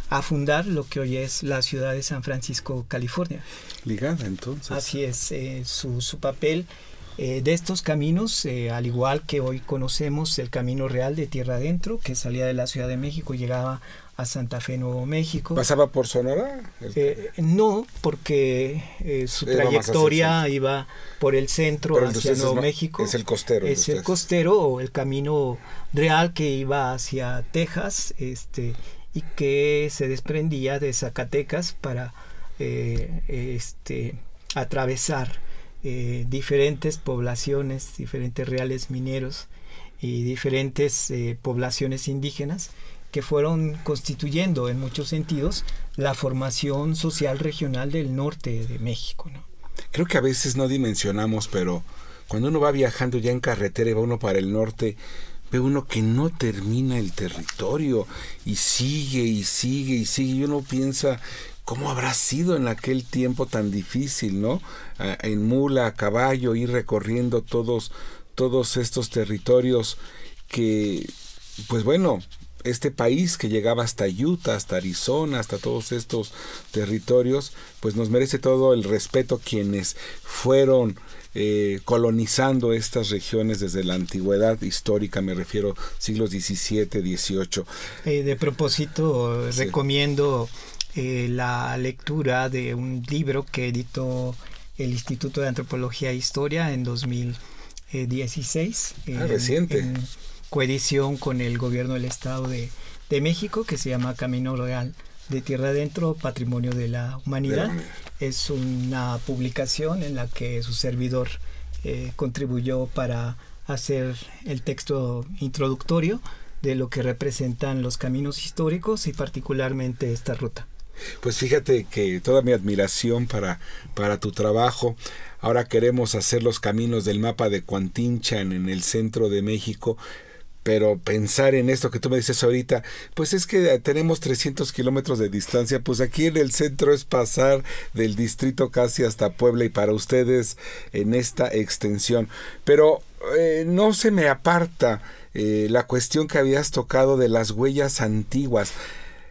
a fundar lo que hoy es la ciudad de San Francisco, California. Ligada, entonces. Así es, su papel de estos caminos, al igual que hoy conocemos el Camino Real de Tierra Adentro, que salía de la Ciudad de México y llegaba a Santa Fe, Nuevo México. ¿Pasaba por Sonora? No, porque su trayectoria iba por el centro, pero hacia Nuevo México. Es el costero. Es el costero, o el Camino Real, que iba hacia Texas, y que se desprendía de Zacatecas para atravesar diferentes poblaciones, diferentes reales mineros y diferentes poblaciones indígenas, que fueron constituyendo en muchos sentidos la formación social regional del norte de México, ¿no? Creo que a veces no dimensionamos, pero cuando uno va viajando ya en carretera y va uno para el norte, ve uno que no termina el territorio y sigue y sigue y sigue, y uno piensa, ¿cómo habrá sido en aquel tiempo tan difícil, ¿no? En mula, a caballo, ir recorriendo todos estos territorios que, pues bueno, este país que llegaba hasta Utah, hasta Arizona, hasta todos estos territorios, pues nos merece todo el respeto quienes fueron colonizando estas regiones desde la antigüedad histórica, me refiero siglos XVII, XVIII. De propósito, sí, recomiendo la lectura de un libro que editó el Instituto de Antropología e Historia en 2016. Reciente. En coedición con el gobierno del Estado de México, que se llama Camino Real de Tierra Adentro, Patrimonio de la Humanidad. Es una publicación en la que su servidor contribuyó para hacer el texto introductorio de lo que representan los caminos históricos y particularmente esta ruta. Pues fíjate que toda mi admiración para tu trabajo. Ahora queremos hacer los caminos del mapa de Coantinchan en el centro de México, pero pensar en esto que tú me dices ahorita, pues es que tenemos 300 kilómetros de distancia, pues aquí en el centro es pasar del distrito casi hasta Puebla, y para ustedes en esta extensión. Pero no se me aparta la cuestión que habías tocado de las huellas antiguas.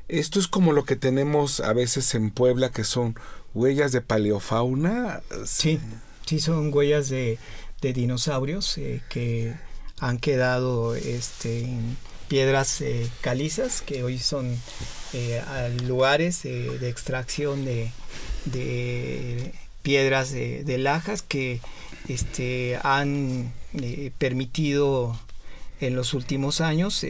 Esto es como lo que tenemos a veces en Puebla, que son huellas de paleofauna. Sí, son huellas de dinosaurios que han quedado en piedras calizas, que hoy son lugares de extracción de piedras de lajas, que han permitido en los últimos años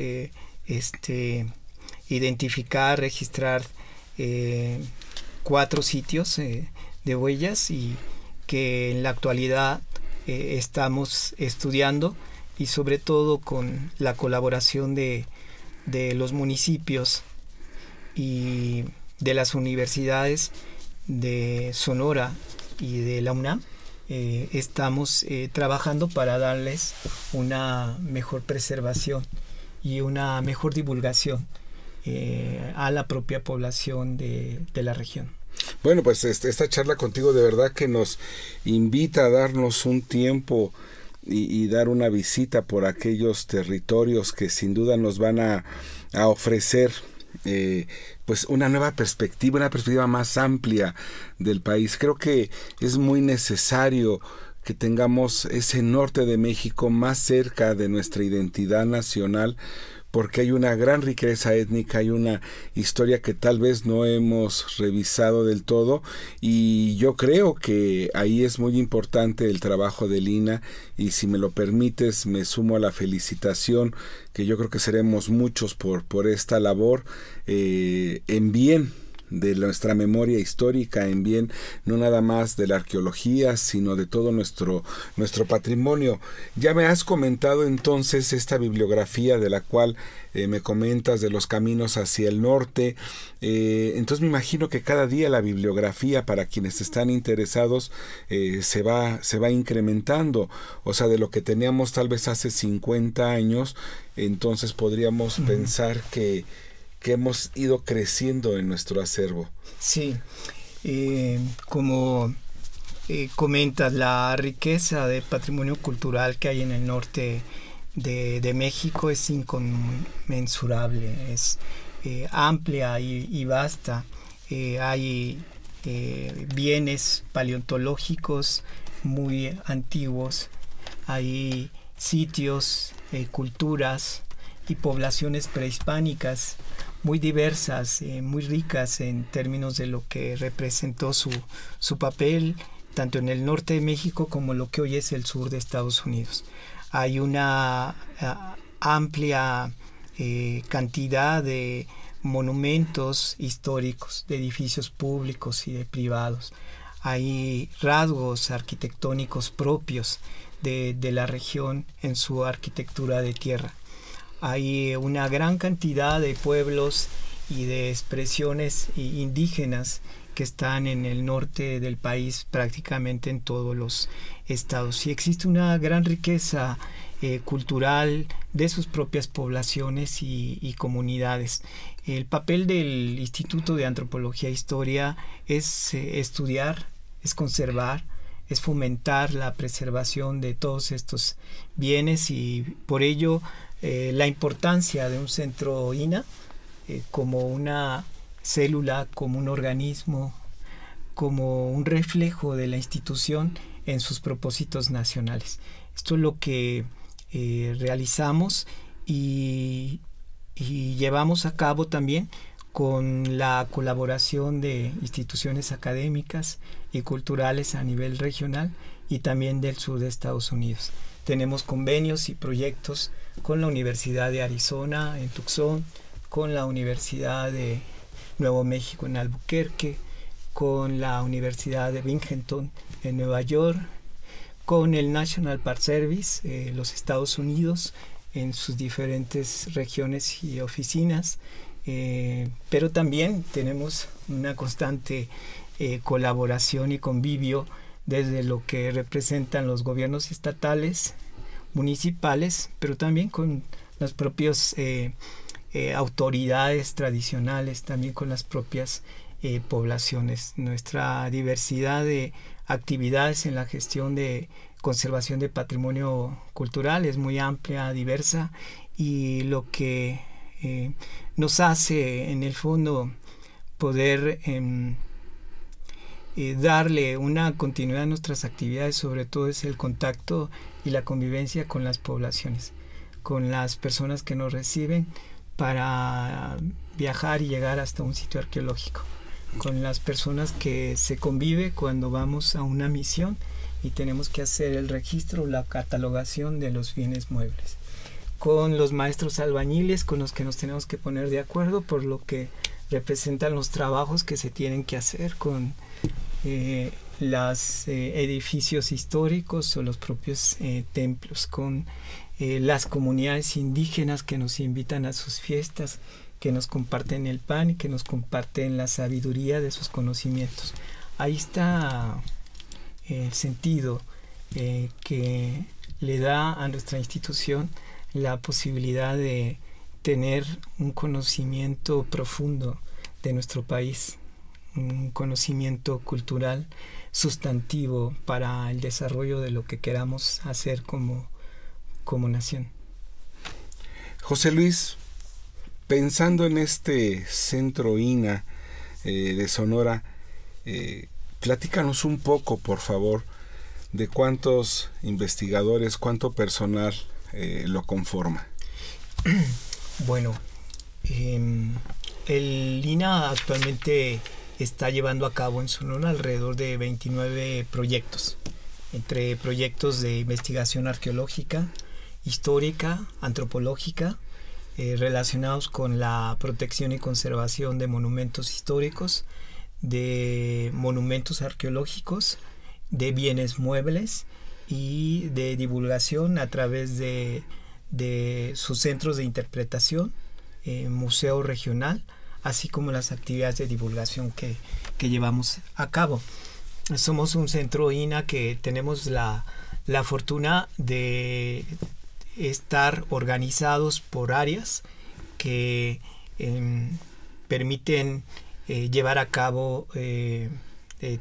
identificar, registrar 4 sitios de huellas, y que en la actualidad estamos estudiando, y sobre todo con la colaboración de los municipios y de las universidades de Sonora y de la UNAM, estamos trabajando para darles una mejor preservación y una mejor divulgación a la propia población de la región. Bueno, pues esta charla contigo de verdad que nos invita a darnos un tiempo y dar una visita por aquellos territorios que sin duda nos van a ofrecer pues una nueva perspectiva, una perspectiva más amplia del país. Creo que es muy necesario que tengamos ese norte de México más cerca de nuestra identidad nacional, porque hay una gran riqueza étnica, hay una historia que tal vez no hemos revisado del todo, y yo creo que ahí es muy importante el trabajo de Lina, y si me lo permites me sumo a la felicitación, que yo creo que seremos muchos por esta labor, en bien de nuestra memoria histórica, en bien no nada más de la arqueología, sino de todo nuestro patrimonio. Ya me has comentado entonces esta bibliografía de la cual me comentas, de los caminos hacia el norte. Entonces me imagino que cada día la bibliografía, para quienes están interesados, se va incrementando. O sea, de lo que teníamos tal vez hace 50 años, entonces podríamos pensar que hemos ido creciendo en nuestro acervo. Sí, como comentas, la riqueza de patrimonio cultural que hay en el norte de México es inconmensurable, es amplia y vasta. Hay bienes paleontológicos muy antiguos, hay sitios, culturas y poblaciones prehispánicas muy diversas, muy ricas en términos de lo que representó su papel tanto en el norte de México como lo que hoy es el sur de Estados Unidos. Hay una amplia cantidad de monumentos históricos, de edificios públicos y de privados. Hay rasgos arquitectónicos propios de la región en su arquitectura de tierra. Hay una gran cantidad de pueblos y de expresiones indígenas que están en el norte del país, prácticamente en todos los estados. Y existe una gran riqueza cultural de sus propias poblaciones y comunidades. El papel del Instituto de Antropología e Historia es estudiar, es conservar, es fomentar la preservación de todos estos bienes, y por ello la importancia de un centro INA como una célula, como un organismo, como un reflejo de la institución en sus propósitos nacionales. Esto es lo que realizamos y llevamos a cabo también con la colaboración de instituciones académicas y culturales a nivel regional y también del sur de Estados Unidos. Tenemos convenios y proyectos con la Universidad de Arizona en Tucson, con la Universidad de Nuevo México en Albuquerque, con la Universidad de Binghamton en Nueva York, con el National Park Service, los Estados Unidos, en sus diferentes regiones y oficinas, pero también tenemos una constante colaboración y convivio desde lo que representan los gobiernos estatales, municipales, pero también con las propias autoridades tradicionales, también con las propias poblaciones. Nuestra diversidad de actividades en la gestión de conservación de patrimonio cultural es muy amplia, diversa, y lo que nos hace en el fondo poder darle una continuidad a nuestras actividades, sobre todo es el contacto y la convivencia con las poblaciones, con las personas que nos reciben para viajar y llegar hasta un sitio arqueológico, con las personas que se convive cuando vamos a una misión y tenemos que hacer el registro, la catalogación de los bienes muebles, con los maestros albañiles con los que nos tenemos que poner de acuerdo por lo que representan los trabajos que se tienen que hacer con los edificios históricos o los propios templos, con las comunidades indígenas que nos invitan a sus fiestas, que nos comparten el pan y que nos comparten la sabiduría de sus conocimientos. Ahí está el sentido que le da a nuestra institución la posibilidad de tener un conocimiento profundo de nuestro país, un conocimiento cultural sustantivo para el desarrollo de lo que queramos hacer como nación. José Luis, pensando en este centro INA de Sonora, platícanos un poco, por favor, de cuántos investigadores, cuánto personal lo conforma. Bueno, el INA actualmente está llevando a cabo en Sonora alrededor de 29 proyectos, entre proyectos de investigación arqueológica, histórica, antropológica, relacionados con la protección y conservación de monumentos históricos, de monumentos arqueológicos, de bienes muebles y de divulgación a través de sus centros de interpretación, museo regional, así como las actividades de divulgación que llevamos a cabo. Somos un centro INA que tenemos la fortuna de estar organizados por áreas que permiten llevar a cabo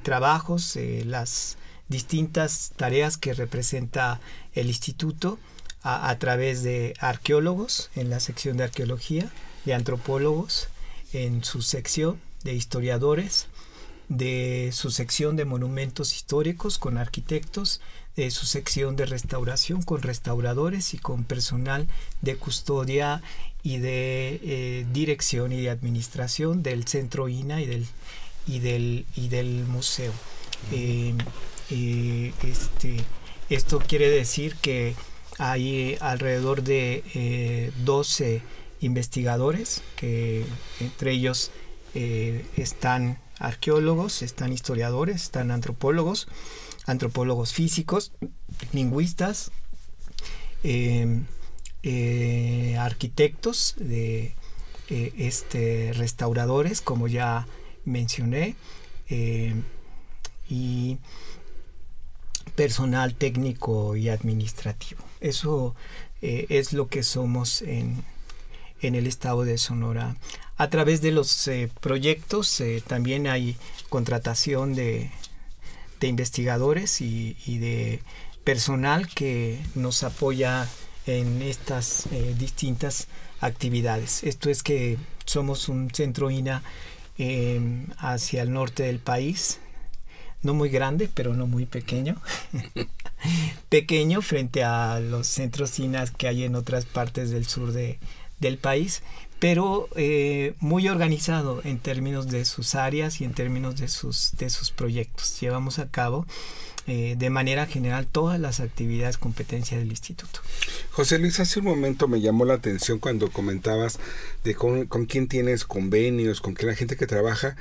trabajos, las distintas tareas que representa el instituto a través de arqueólogos en la sección de arqueología, de antropólogos en su sección, de historiadores, de su sección de monumentos históricos con arquitectos, de su sección de restauración con restauradores y con personal de custodia y de dirección y de administración del centro INA y del museo. Esto quiere decir que hay alrededor de 12 investigadores, que entre ellos están arqueólogos, están historiadores, están antropólogos físicos, lingüistas, arquitectos, restauradores, como ya mencioné, y personal técnico y administrativo. Eso es lo que somos en el estado de Sonora. A través de los proyectos también hay contratación de investigadores y de personal que nos apoya en estas distintas actividades. Esto es que somos un centro INA hacia el norte del país, no muy grande, pero no muy pequeño. Pequeño frente a los centros INA que hay en otras partes del sur del país, pero muy organizado en términos de sus áreas y en términos de sus proyectos. Llevamos a cabo de manera general todas las actividades competencia del instituto. José Luis, hace un momento me llamó la atención cuando comentabas de con quién tienes convenios, con quién la gente que trabaja,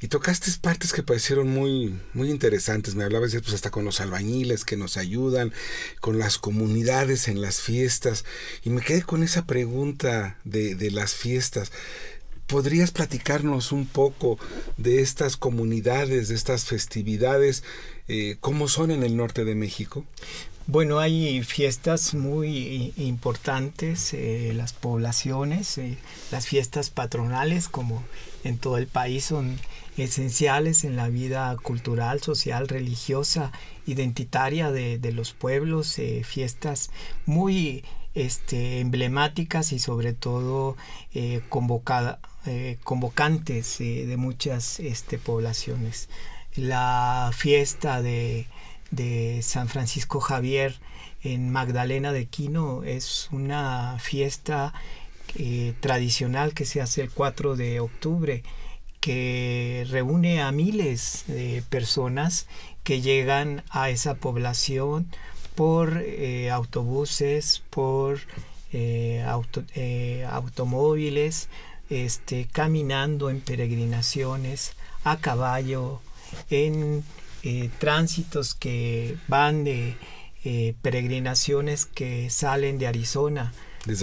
y tocaste partes que parecieron muy, muy interesantes. Me hablabas de, pues, hasta con los albañiles que nos ayudan, con las comunidades en las fiestas, y me quedé con esa pregunta de las fiestas. ¿Podrías platicarnos un poco de estas comunidades, de estas festividades, cómo son en el norte de México? Bueno, hay fiestas muy importantes, las poblaciones, las fiestas patronales, como en todo el país, son esenciales en la vida cultural, social, religiosa, identitaria de los pueblos, fiestas muy emblemáticas y sobre todo convocantes de muchas poblaciones. La fiesta de San Francisco Javier en Magdalena de Quino es una fiesta tradicional que se hace el 4 de octubre, que reúne a miles de personas que llegan a esa población por autobuses, por automóviles, caminando en peregrinaciones, a caballo, en tránsitos que van de peregrinaciones que salen de Arizona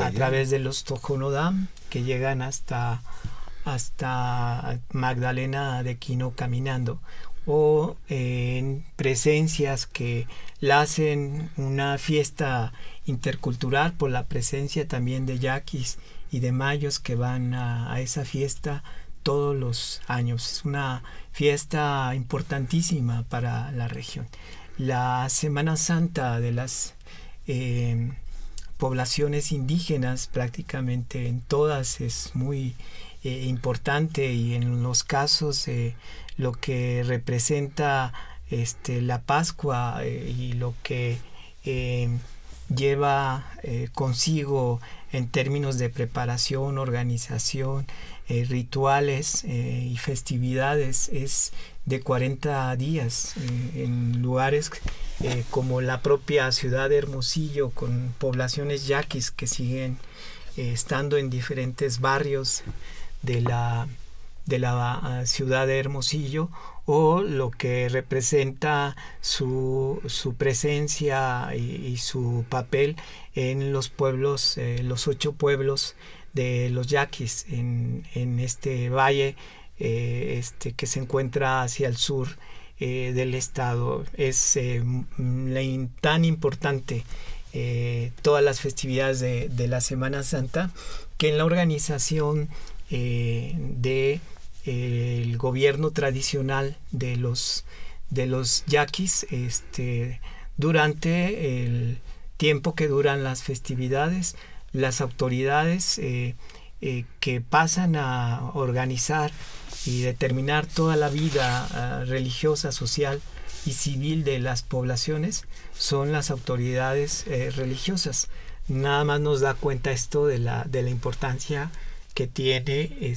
a través de los Tohono O'odham, que llegan hasta Magdalena de Quino caminando, o en presencias que la hacen una fiesta intercultural por la presencia también de yaquis y de mayos que van a esa fiesta todos los años. Es una fiesta importantísima para la región. La Semana Santa de las poblaciones indígenas, prácticamente en todas, es muy importante, y en los casos lo que representa la Pascua y lo que lleva consigo en términos de preparación, organización, rituales y festividades, es de 40 días en lugares como la propia ciudad de Hermosillo, con poblaciones yaquis que siguen estando en diferentes barrios de la ciudad de Hermosillo, o lo que representa su presencia y su papel en los pueblos, los 8 pueblos de los yaquis en este valle que se encuentra hacia el sur del estado. Es tan importante todas las festividades de la Semana Santa, que en la organización del gobierno tradicional de los yaquis, durante el tiempo que duran las festividades, las autoridades que pasan a organizar y determinar toda la vida religiosa, social y civil de las poblaciones son las autoridades religiosas. Nada más nos da cuenta esto de la importancia que tiene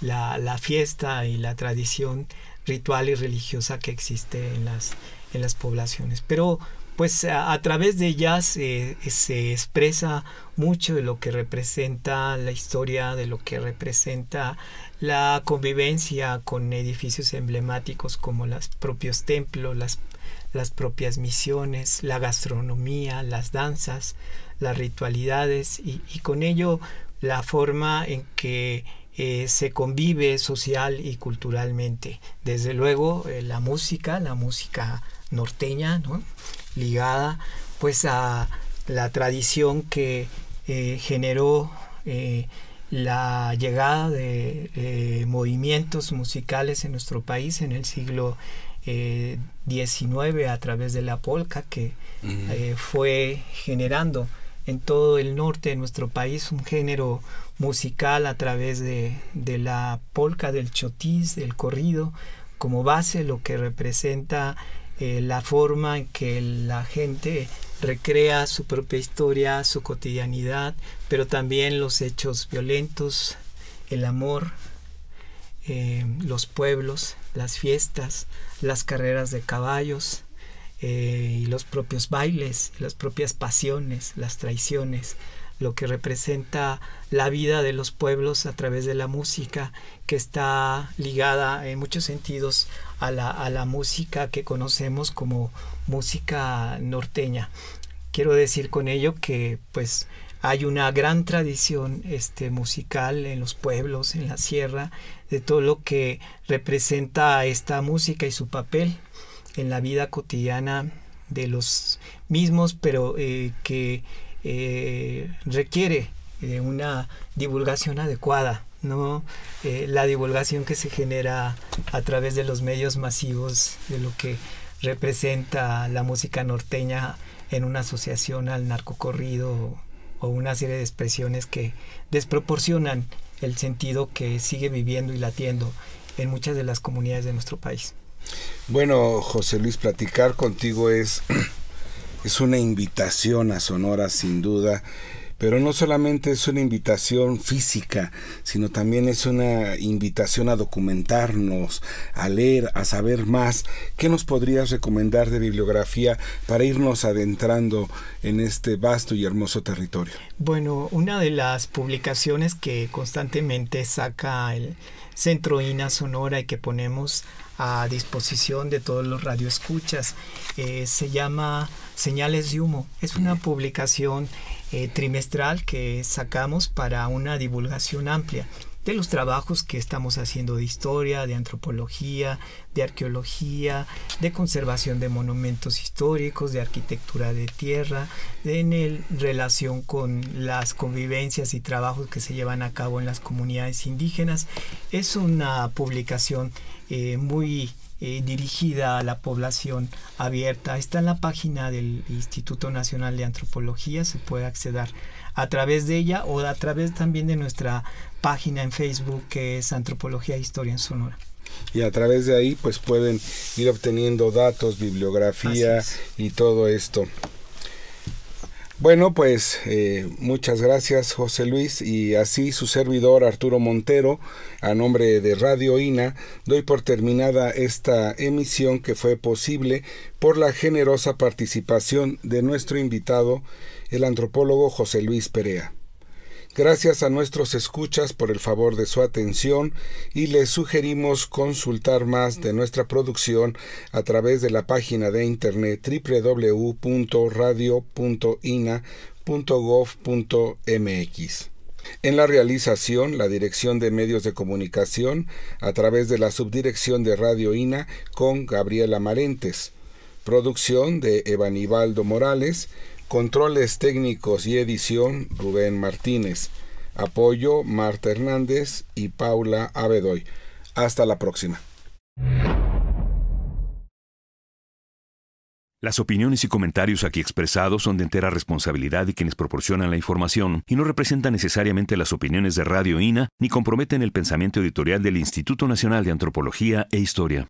la fiesta y la tradición ritual y religiosa que existe en las poblaciones. Pero pues a través de ellas se expresa mucho de lo que representa la historia, de lo que representa la convivencia con edificios emblemáticos como los propios templos, las propias misiones, la gastronomía, las danzas, las ritualidades, y con ello la forma en que se convive social y culturalmente. Desde luego la música norteña, ¿no?, ligada pues a la tradición que generó la llegada de movimientos musicales en nuestro país en el siglo XIX a través de la polca, que fue generando en todo el norte de nuestro país un género musical a través de la polca, del chotis, del corrido, como base, lo que representa la forma en que la gente recrea su propia historia, su cotidianidad, pero también los hechos violentos, el amor, los pueblos, las fiestas, las carreras de caballos, y los propios bailes, las propias pasiones, las traiciones, lo que representa la vida de los pueblos a través de la música, que está ligada en muchos sentidos a la música que conocemos como música norteña. Quiero decir con ello que pues hay una gran tradición musical en los pueblos, en la sierra, de todo lo que representa esta música y su papel en la vida cotidiana de los mismos, pero que requiere una divulgación adecuada, ¿no? La divulgación que se genera a través de los medios masivos de lo que representa la música norteña en una asociación al narcocorrido o una serie de expresiones que desproporcionan el sentido que sigue viviendo y latiendo en muchas de las comunidades de nuestro país. Bueno, José Luis, platicar contigo es una invitación a Sonora, sin duda, pero no solamente es una invitación física, sino también es una invitación a documentarnos, a leer, a saber más. ¿Qué nos podrías recomendar de bibliografía para irnos adentrando en este vasto y hermoso territorio? Bueno, una de las publicaciones que constantemente saca el Centro INA Sonora y que ponemos a disposición de todos los radioescuchas se llama Señales de Humo. Es una publicación trimestral que sacamos para una divulgación amplia de los trabajos que estamos haciendo de historia, de antropología, de arqueología, de conservación de monumentos históricos, de arquitectura de tierra, en relación con las convivencias y trabajos que se llevan a cabo en las comunidades indígenas. Es una publicación muy dirigida a la población abierta. Está en la página del Instituto Nacional de Antropología, se puede acceder a través de ella o a través también de nuestra página en Facebook, que es Antropología e Historia en Sonora. Y a través de ahí pues pueden ir obteniendo datos, bibliografía y todo esto. Bueno, pues muchas gracias, José Luis, y así su servidor Arturo Montero, a nombre de Radio INA, doy por terminada esta emisión que fue posible por la generosa participación de nuestro invitado, el antropólogo José Luis Perea. Gracias a nuestros escuchas por el favor de su atención y les sugerimos consultar más de nuestra producción a través de la página de internet www.radio.ina.gov.mx. En la realización, la Dirección de Medios de Comunicación a través de la Subdirección de Radio INA con Gabriela Marentes. Producción de Evanibaldo Morales. Controles técnicos y edición, Rubén Martínez. Apoyo, Marta Hernández y Paula Abedoy. Hasta la próxima. Las opiniones y comentarios aquí expresados son de entera responsabilidad de quienes proporcionan la información y no representan necesariamente las opiniones de Radio INA ni comprometen el pensamiento editorial del Instituto Nacional de Antropología e Historia.